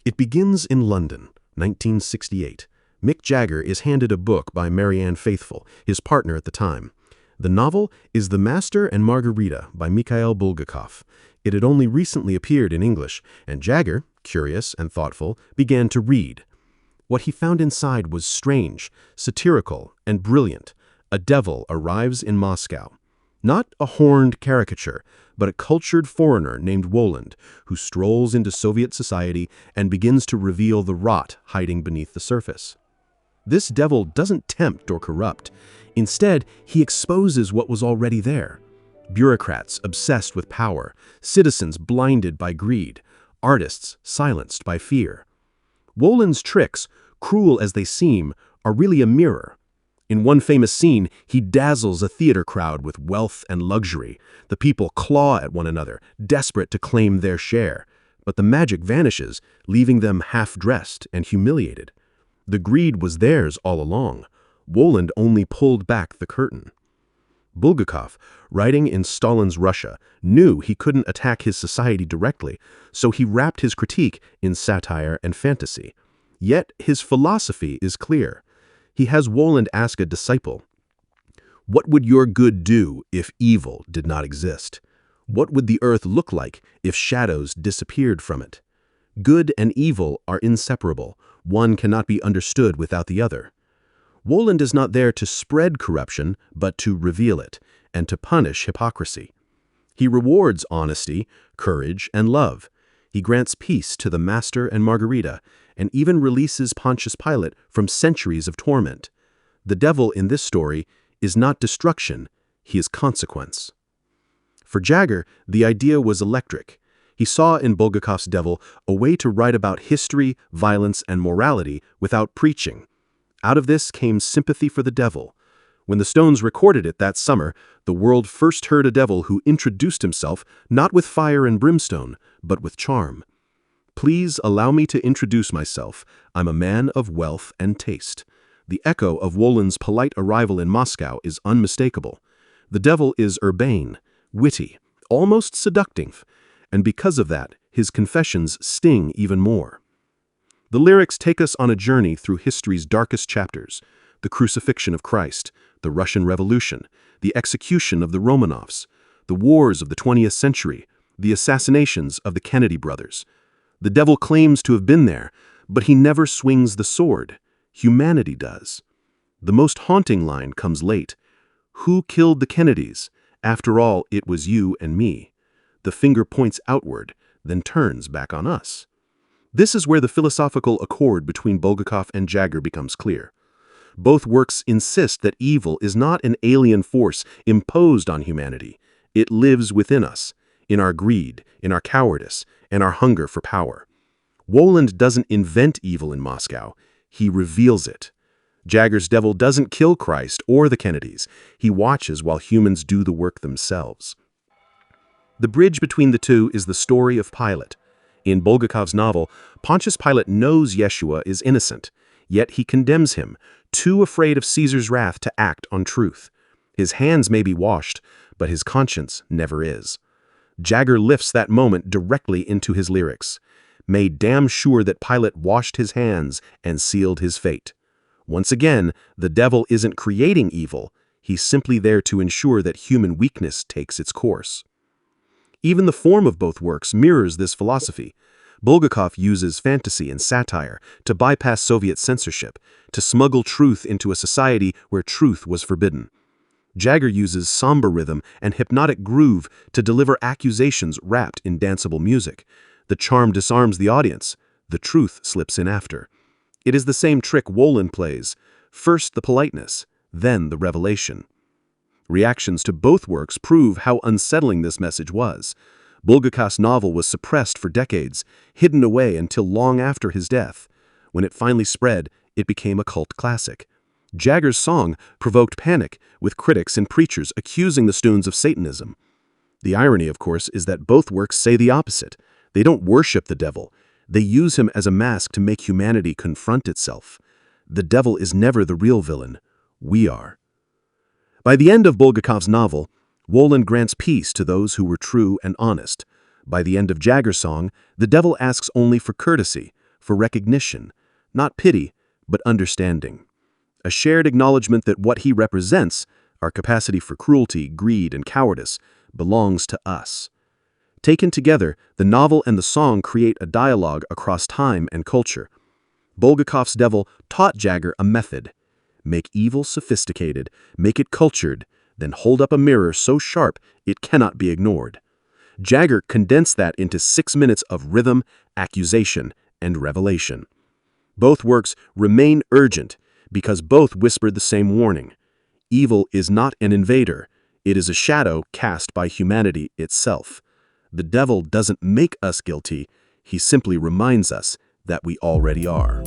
It begins in London, 1968. Mick Jagger is handed a book by Marianne Faithfull, his partner at the time. The novel is The Master and Margarita by Mikhail Bulgakov. It had only recently appeared in English, and Jagger, curious and thoughtful, began to read. What he found inside was strange, satirical, and brilliant. A devil arrives in Moscow. Not a horned caricature, but a cultured foreigner named Woland, who strolls into Soviet society and begins to reveal the rot hiding beneath the surface. This devil doesn't tempt or corrupt. Instead, he exposes what was already there. Bureaucrats obsessed with power, citizens blinded by greed, artists silenced by fear. Woland's tricks, cruel as they seem, are really a mirror. In one famous scene, he dazzles a theater crowd with wealth and luxury. The people claw at one another, desperate to claim their share. But the magic vanishes, leaving them half-dressed and humiliated. The greed was theirs all along. Woland only pulled back the curtain. Bulgakov, writing in Stalin's Russia, knew he couldn't attack his society directly, so he wrapped his critique in satire and fantasy. Yet his philosophy is clear. He has Woland ask a disciple, "What would your good do if evil did not exist? What would the earth look like if shadows disappeared from it? Good and evil are inseparable. One cannot be understood without the other." Woland is not there to spread corruption, but to reveal it, and to punish hypocrisy. He rewards honesty, courage, and love. He grants peace to the Master and Margarita, and even releases Pontius Pilate from centuries of torment. The devil in this story is not destruction, he is consequence. For Jagger, the idea was electric. He saw in Bulgakov's devil a way to write about history, violence, and morality without preaching. Out of this came Sympathy for the Devil. When the Stones recorded it that summer, the world first heard a devil who introduced himself not with fire and brimstone, but with charm. "Please allow me to introduce myself. I'm a man of wealth and taste." The echo of Woland's polite arrival in Moscow is unmistakable. The devil is urbane, witty, almost seductive, and because of that, his confessions sting even more. The lyrics take us on a journey through history's darkest chapters: the crucifixion of Christ, the Russian Revolution, the execution of the Romanovs, the wars of the 20th century, the assassinations of the Kennedy brothers. The devil claims to have been there, but he never swings the sword. Humanity does. The most haunting line comes late. "Who killed the Kennedys? After all, it was you and me." The finger points outward, then turns back on us. This is where the philosophical accord between Bulgakov and Jagger becomes clear. Both works insist that evil is not an alien force imposed on humanity. It lives within us, in our greed, in our cowardice, and our hunger for power. Woland doesn't invent evil in Moscow, he reveals it. Jagger's devil doesn't kill Christ or the Kennedys, he watches while humans do the work themselves. The bridge between the two is the story of Pilate. In Bulgakov's novel, Pontius Pilate knows Yeshua is innocent, yet he condemns him, too afraid of Caesar's wrath to act on truth. His hands may be washed, but his conscience never is. Jagger lifts that moment directly into his lyrics. "Made damn sure that Pilate washed his hands and sealed his fate." Once again, the devil isn't creating evil, he's simply there to ensure that human weakness takes its course. Even the form of both works mirrors this philosophy. Bulgakov uses fantasy and satire to bypass Soviet censorship, to smuggle truth into a society where truth was forbidden. Jagger uses somber rhythm and hypnotic groove to deliver accusations wrapped in danceable music. The charm disarms the audience, the truth slips in after. It is the same trick Woland plays: first the politeness, then the revelation. Reactions to both works prove how unsettling this message was. Bulgakov's novel was suppressed for decades, hidden away until long after his death. When it finally spread, it became a cult classic. Jagger's song provoked panic, with critics and preachers accusing the Stones of Satanism. The irony, of course, is that both works say the opposite. They don't worship the devil. They use him as a mask to make humanity confront itself. The devil is never the real villain. We are. By the end of Bulgakov's novel, Woland grants peace to those who were true and honest. By the end of Jagger's song, the devil asks only for courtesy, for recognition, not pity, but understanding. A shared acknowledgement that what he represents, our capacity for cruelty, greed, and cowardice, belongs to us. Taken together, the novel and the song create a dialogue across time and culture. Bulgakov's Devil taught Jagger a method. Make evil sophisticated, make it cultured, then hold up a mirror so sharp it cannot be ignored. Jagger condensed that into 6 minutes of rhythm, accusation, and revelation. Both works remain urgent because both whispered the same warning. Evil is not an invader, it is a shadow cast by humanity itself. The devil doesn't make us guilty, he simply reminds us that we already are.